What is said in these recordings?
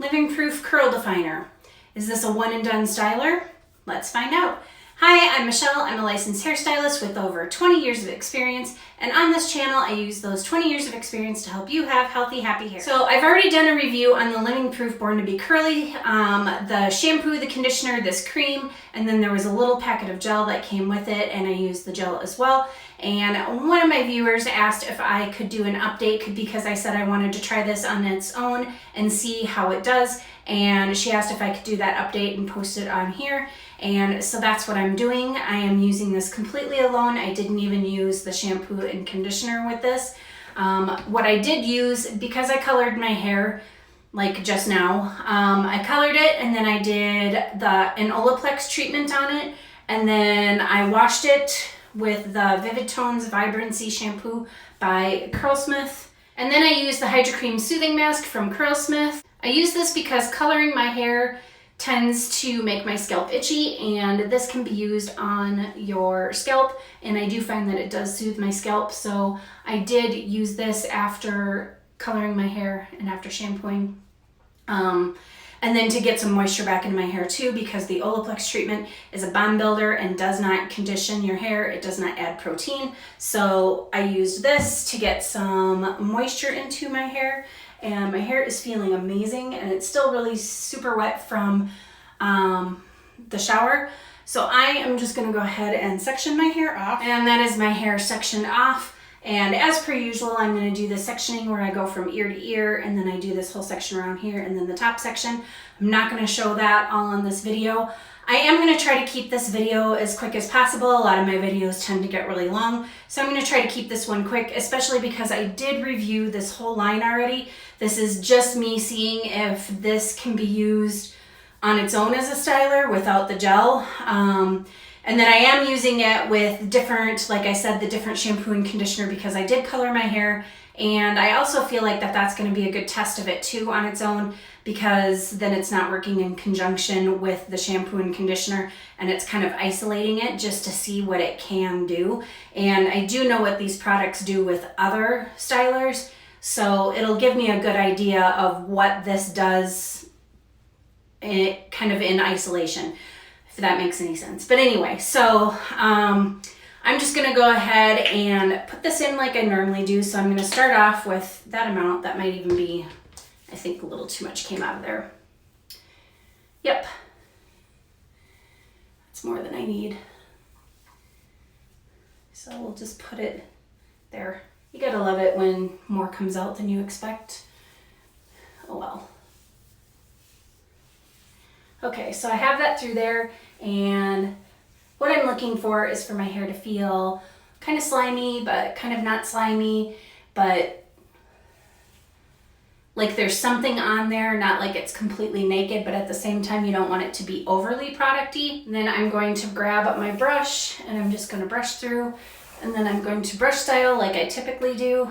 Living Proof Curl Definer. Is this a one and done styler? Let's find out. Hi, I'm Michelle. I'm a licensed hairstylist with over 20 years of experience, and on this channel I use those 20 years of experience to help you have healthy, happy hair. So I've already done a review on the Living Proof Born to be Curly, the shampoo, the conditioner, this cream, and then there was a little packet of gel that came with it, and I used the gel as well. And one of my viewers asked if I could do an update because I said I wanted to try this on its own and see how it does, and she asked if I could do that update and post it on here. And so that's what I'm doing. I am using this completely alone. I didn't even use the shampoo and conditioner with this. What I did use, because I colored my hair like just now, I colored it and then I did an Olaplex treatment on it, and then I washed it with the Vivid Tones Vibrancy shampoo by Curlsmith. And then I used the Hydro Cream Soothing Mask from Curlsmith. I use this because coloring my hair tends to make my scalp itchy, and this can be used on your scalp, and I do find that it does soothe my scalp. So I did use this after coloring my hair and after shampooing. And then to get some moisture back in my hair too, because the Olaplex treatment is a bond builder and does not condition your hair. It does not add protein. So I used this to get some moisture into my hair, and my hair is feeling amazing, and it's still really super wet from the shower. So I am just gonna go ahead and section my hair off, and that is my hair sectioned off. And as per usual, I'm going to do the sectioning where I go from ear to ear, and then I do this whole section around here, and then the top section. I'm not going to show that all on this video. I am going to try to keep this video as quick as possible. A lot of my videos tend to get really long, so I'm going to try to keep this one quick, especially because I did review this whole line already. This is just me seeing if this can be used on its own as a styler without the gel. And then I am using it with different, like I said, the different shampoo and conditioner, because I did color my hair, and I also feel like that's going to be a good test of it too on its own, because then it's not working in conjunction with the shampoo and conditioner, and it's kind of isolating it just to see what it can do. And I do know what these products do with other stylers, so it'll give me a good idea of what this does kind of in isolation, if that makes any sense. But anyway, so I'm just gonna go ahead and put this in like I normally do. So I'm gonna start off with that amount. That might even be, I think, a little too much came out of there. Yep, that's more than I need. So we'll just put it there. You gotta love it when more comes out than you expect. Oh well. Okay, so I have that through there, and what I'm looking for is for my hair to feel kind of slimy, but kind of not slimy, but like there's something on there, not like it's completely naked, but at the same time you don't want it to be overly product-y. And then I'm going to grab up my brush, and I'm just going to brush through, and then I'm going to brush style like I typically do.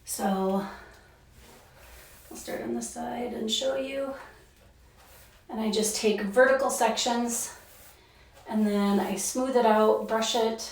So I'll start on this side and show you. And I just take vertical sections, and then I smooth it out, brush it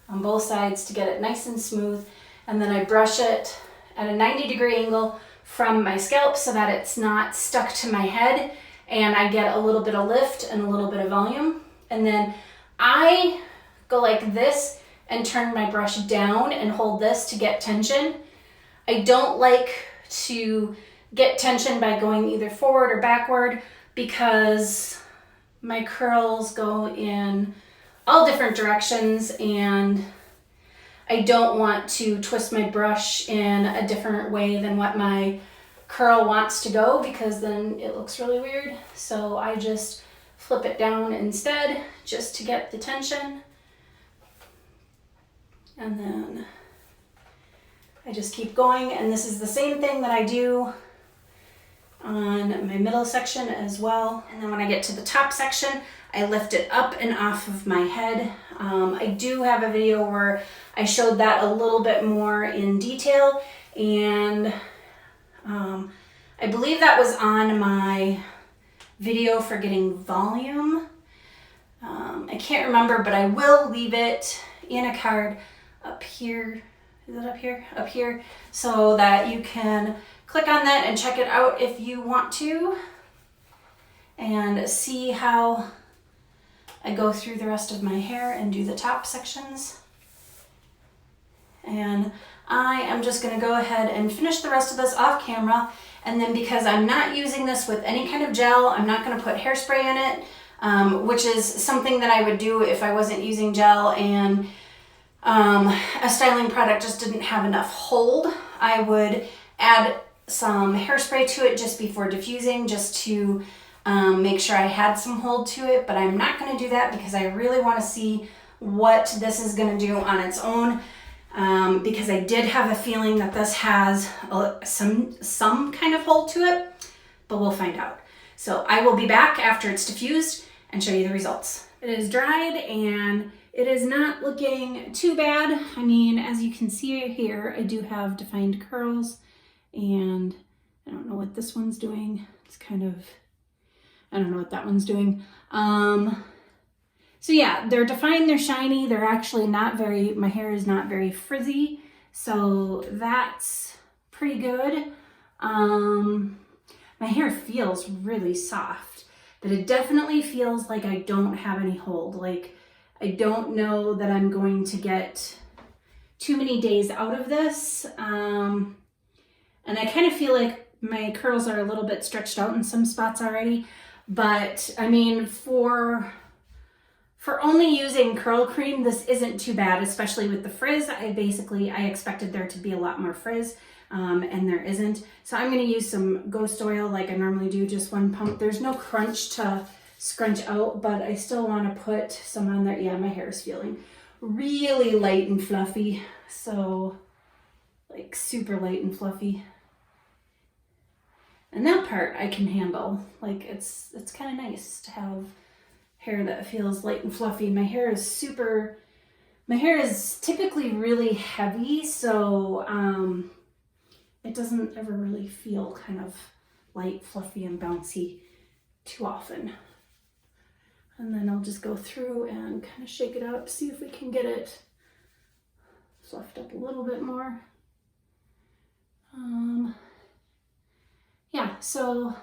on both sides to get it nice and smooth. And then I brush it at a 90-degree angle from my scalp so that it's not stuck to my head, and I get a little bit of lift and a little bit of volume. And then I go like this and turn my brush down and hold this to get tension. I don't like to get tension by going either forward or backward, because my curls go in all different directions, and I don't want to twist my brush in a different way than what my curl wants to go, because then it looks really weird. So I just flip it down instead, just to get the tension. And then I just keep going, and this is the same thing that I do on my middle section as well. And then when I get to the top section, I lift it up and off of my head. I do have a video where I showed that a little bit more in detail, and I believe that was on my video for getting volume. I can't remember, but I will leave it in a card up here. Is it up here? Up here, so that you can click on that and check it out if you want to, and see how I go through the rest of my hair and do the top sections. And I am just gonna go ahead and finish the rest of this off camera, and then because I'm not using this with any kind of gel, I'm not gonna put hairspray in it, which is something that I would do if I wasn't using gel and a styling product just didn't have enough hold. I would add some hairspray to it just before diffusing, just to make sure I had some hold to it, but I'm not gonna do that because I really wanna see what this is gonna do on its own. Because I did have a feeling that this has some kind of hold to it, but we'll find out. So I will be back after it's diffused and show you the results. It is dried and it is not looking too bad. I mean, as you can see here, I do have defined curls, and I don't know what this one's doing. It's kind of, I don't know what that one's doing. So yeah, they're defined, they're shiny, they're actually not very, my hair is not very frizzy, so that's pretty good. My hair feels really soft, but it definitely feels like I don't have any hold. Like, I don't know that I'm going to get too many days out of this. And I kind of feel like my curls are a little bit stretched out in some spots already, but I mean, for only using curl cream, this isn't too bad, especially with the frizz. I expected there to be a lot more frizz, and there isn't. So I'm gonna use some Ghost Oil like I normally do, just one pump. There's no crunch to scrunch out, but I still wanna put some on there. Yeah, my hair is feeling really light and fluffy. So like super light and fluffy. And that part I can handle. Like it's kind of nice to have hair that feels light and fluffy. My hair is typically really heavy, so it doesn't ever really feel kind of light, fluffy, and bouncy too often. And then I'll just go through and kind of shake it out, see if we can get it fluffed up a little bit more. Yeah, so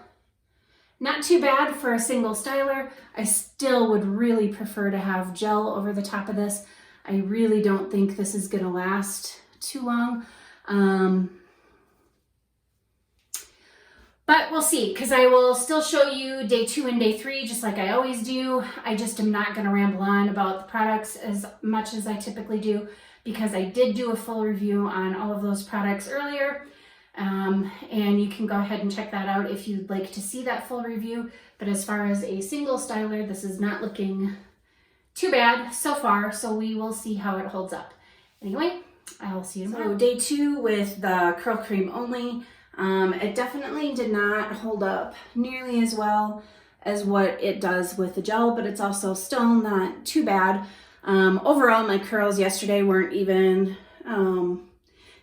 not too bad for a single styler. I still would really prefer to have gel over the top of this. I really don't think this is gonna last too long. But we'll see, because I will still show you day 2 and day 3, just like I always do. I just am not gonna ramble on about the products as much as I typically do, because I did do a full review on all of those products earlier. And you can go ahead and check that out if you'd like to see that full review. But as far as a single styler, this is not looking too bad so far, so we will see how it holds up. Anyway, I will see you tomorrow. So day 2 with the curl cream only, it definitely did not hold up nearly as well as what it does with the gel, but it's also still not too bad. Overall, my curls yesterday weren't even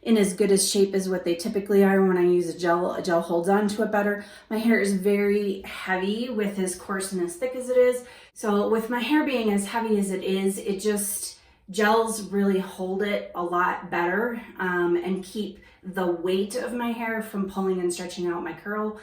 in as good a shape as what they typically are when I use a gel. A gel holds on to it better. My hair is very heavy with as coarse and as thick as it is. So with my hair being as heavy as it is, it just, gels really hold it a lot better and keep the weight of my hair from pulling and stretching out my curl.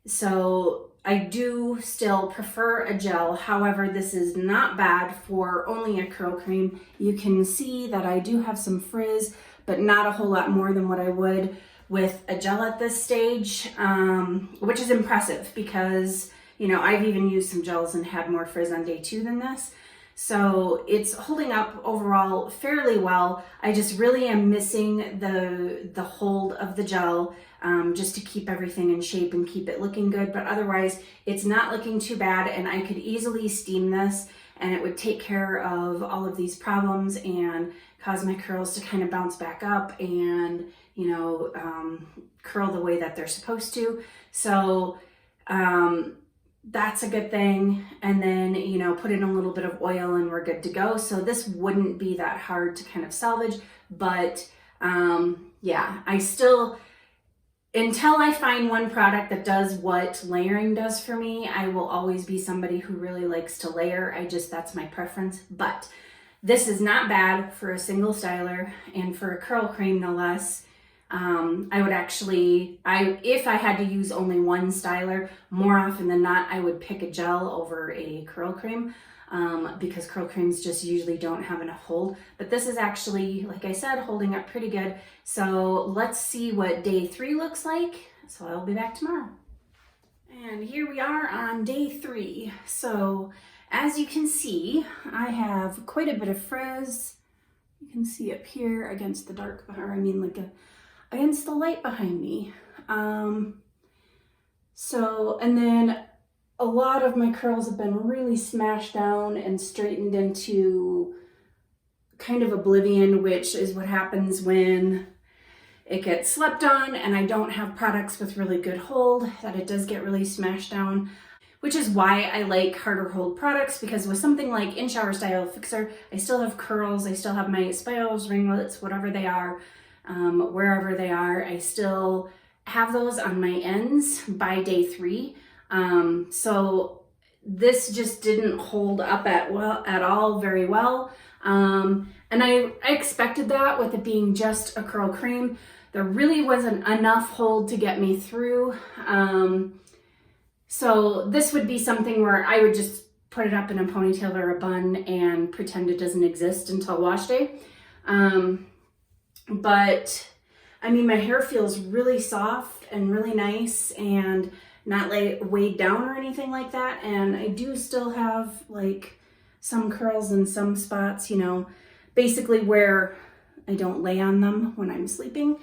So I do still prefer a gel. However, this is not bad for only a curl cream. You can see that I do have some frizz, but not a whole lot more than what I would with a gel at this stage, which is impressive because, you know, I've even used some gels and had more frizz on day 2 than this. So it's holding up overall fairly well. I just really am missing the hold of the gel, just to keep everything in shape and keep it looking good. But otherwise, it's not looking too bad, and I could easily steam this and it would take care of all of these problems and cause my curls to kind of bounce back up and, you know, curl the way that they're supposed to. So that's a good thing. And then, you know, put in a little bit of oil and we're good to go. So this wouldn't be that hard to kind of salvage, but yeah, I still, until I find one product that does what layering does for me, I will always be somebody who really likes to layer. That's my preference. But this is not bad for a single styler and for a curl cream, no less. I would actually, if I had to use only one styler, more often than not, I would pick a gel over a curl cream because curl creams just usually don't have enough hold. But this is actually, like I said, holding up pretty good. So let's see what day 3 looks like. So I'll be back tomorrow. And here we are on day 3. So as you can see, I have quite a bit of frizz. You can see up here against the dark, or I mean like against the light behind me. And then a lot of my curls have been really smashed down and straightened into kind of oblivion, which is what happens when it gets slept on and I don't have products with really good hold, that it does get really smashed down, which is why I like harder hold products, because with something like In Shower Style Fixer, I still have curls, I still have my spirals, ringlets, whatever they are, wherever they are, I still have those on my ends by day 3. So this just didn't hold up at all very well. And I expected that with it being just a curl cream. There really wasn't enough hold to get me through. So this would be something where I would just put it up in a ponytail or a bun and pretend it doesn't exist until wash day. But I mean, my hair feels really soft and really nice and not like weighed down or anything like that. And I do still have like some curls in some spots, you know, basically where I don't lay on them when I'm sleeping.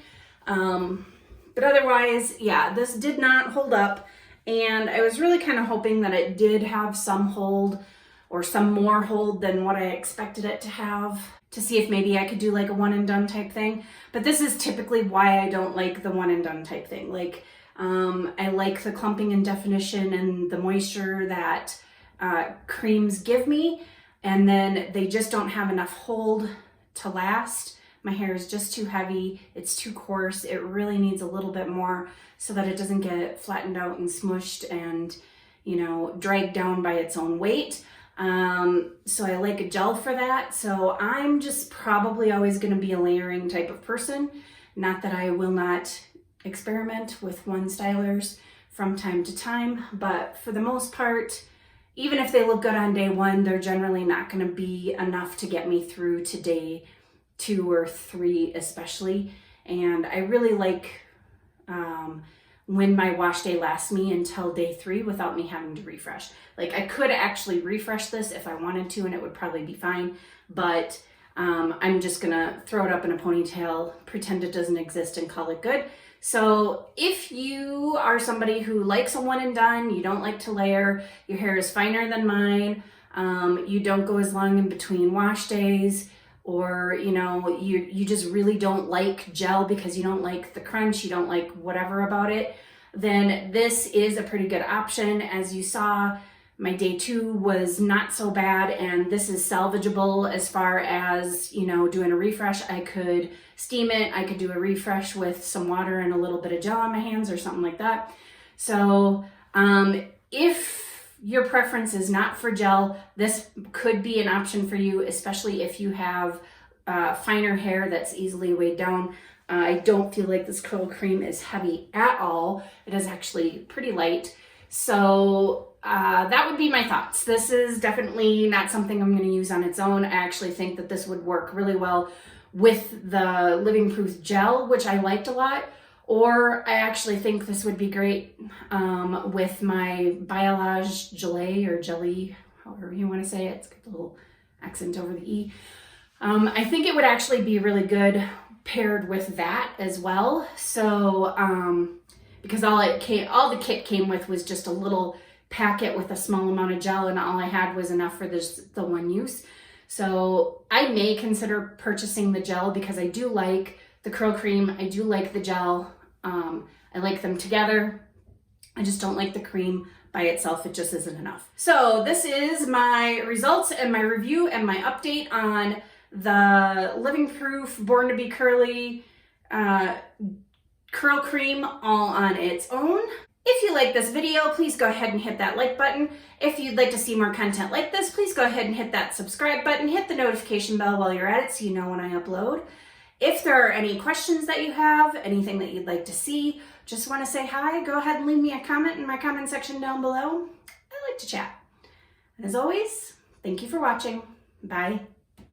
But otherwise, yeah, this did not hold up. And I was really kind of hoping that it did have some hold or some more hold than what I expected it to have, to see if maybe I could do like a one and done type thing. But this is typically why I don't like the one and done type thing. Like, I like the clumping and definition and the moisture that creams give me, and then they just don't have enough hold to last. My hair is just too heavy, it's too coarse, it really needs a little bit more so that it doesn't get flattened out and smushed and, you know, dragged down by its own weight. So I like a gel for that. So I'm just probably always going to be a layering type of person. Not that I will not experiment with one stylers from time to time, but for the most part, even if they look good on day 1, they're generally not going to be enough to get me through to day 2 or 3 especially. And I really like when my wash day lasts me until day 3 without me having to refresh. Like, I could actually refresh this if I wanted to and it would probably be fine, but I'm just gonna throw it up in a ponytail, pretend it doesn't exist, and call it good. So if you are somebody who likes a one and done, you don't like to layer, your hair is finer than mine, you don't go as long in between wash days, or you know, you just really don't like gel because you don't like the crunch, you don't like whatever about it, then this is a pretty good option. As you saw, my day 2 was not so bad, and this is salvageable as far as, you know, doing a refresh. I could steam it, I could do a refresh with some water and a little bit of gel on my hands or something like that. So if your preference is not for gel, this could be an option for you, especially if you have finer hair that's easily weighed down. I don't feel like this curl cream is heavy at all. It is actually pretty light. So that would be my thoughts. This is definitely not something I'm going to use on its own. I actually think that this would work really well with the Living Proof gel, which I liked a lot. Or I actually think this would be great with my Biolage Gelée or Jelly, however you want to say it. It's got a little accent over the E. I think it would actually be really good paired with that as well. So because all the kit came with was just a little packet with a small amount of gel, and all I had was enough for the one use. So I may consider purchasing the gel because I do like the curl cream, I do like the gel, I like them together. I just don't like the cream by itself, it just isn't enough. So this is my results and my review and my update on the Living Proof Born to Be Curly curl cream all on its own. If you like this video, please go ahead and hit that like button. If you'd like to see more content like this, please go ahead and hit that subscribe button, hit the notification bell while you're at it so you know when I upload. If there are any questions that you have, anything that you'd like to see, just want to say hi, go ahead and leave me a comment in my comment section down below. I like to chat. And as always, thank you for watching. Bye.